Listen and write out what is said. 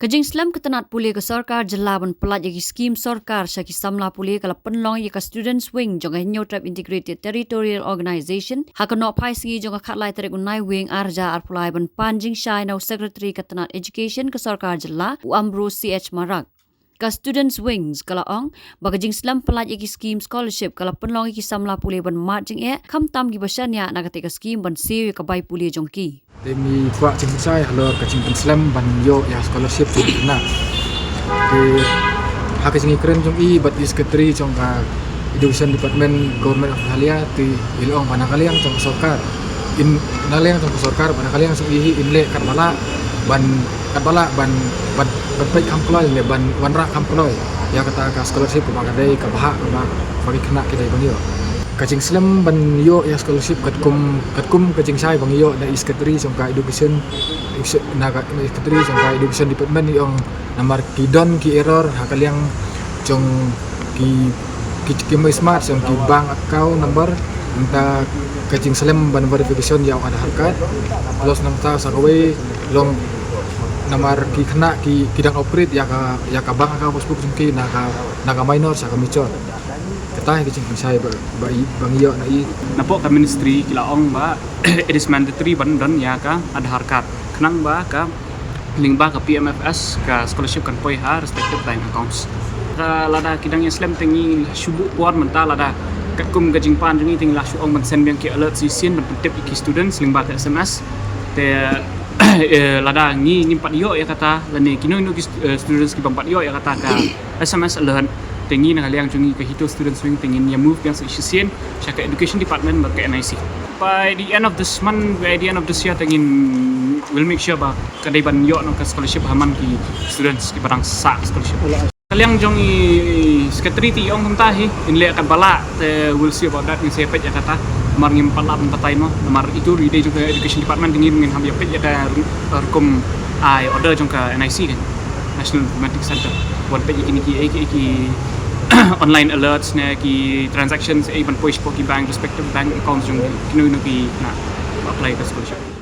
Kajing Islam ketenat pulih ke sarkar jelaban pelat yaki skim sarkar syaki samla pulih kalau penlong yaka students wing jonga Hinyo Tribe Integrated Territorial Organization hakanok pai singi jonga khatlai tarik unai wing arja arpulai ban panjing syai nau secretary ketenat education ke sarkar jela u Amro CH Marak. Ka students wings kalau ong bagajing Islam pelat yaki skim scholarship kalau penlong yaki samla pulih ban marjing kam tam gi basanya nagatika skim ban siu ka bai pulih jongki. Demi kuat cing saya halor kacing Islam ban yo ya scholarship tu kena. Di hak cing keren jong I bat is ketri jong ka education department government of Halia ti ilong pana kaliang jong sarkar. In naliang jong sarkar pana kaliang jong I inle kat bala ban baik kam kloy le ban wanra kam kloy ya kata ka scholarship ko magadai ka baha ka bagi kena kita bang yo. Kacing Islam ban yo ya scholarship katkum kacing saya bang yo da iskatri songka education naga iskatri songka education department yung namar kidon ki error hakaliang jong ki mo smart song ki bank account number entah kacing Islam ban verification yang ada harkat plus namta sakaway long namar ki kena ki kidang operate ya ka bank account Facebook songki naga minor sa kamicor tahu kecing saya bang iyo na I napok ka ministry kila ong ba it is mandatory ban don ya ka ada harkat kenang ba ka ling ba ka PMFS ka scholarship kan poi ha respective bank accounts ka lada kidang Islam tingi subu puan mental lada kakum gajing pan tingi ting la su ong ban send biang ki alert si sin ban tip iki students ling ba ka SMS te lada ni pat yo ya kata lani kino students ki bang pat yo ya kata ka SMS alert tinggi nak kalian cungi ke hidup student swing tingin yang move yang seisian syaka education department berke NIC by the end of this month by the end of this year tingin will make sure bah kadai ban yo no ke scholarship haman ki students ki barang sa scholarship kalian jongi secretary ti ong tahi in le akan bala will see about that in sepet ya kata mar ngim palap patai no mar itu ide juga education department tingin ngin ham ya pet ya ka rukum ai order jong ka NIC kan National Informatics Center buat pet iki online alerts na ki transactions ban push po ki bank respective bank accounts yung kinu ki na apply ka scholarship.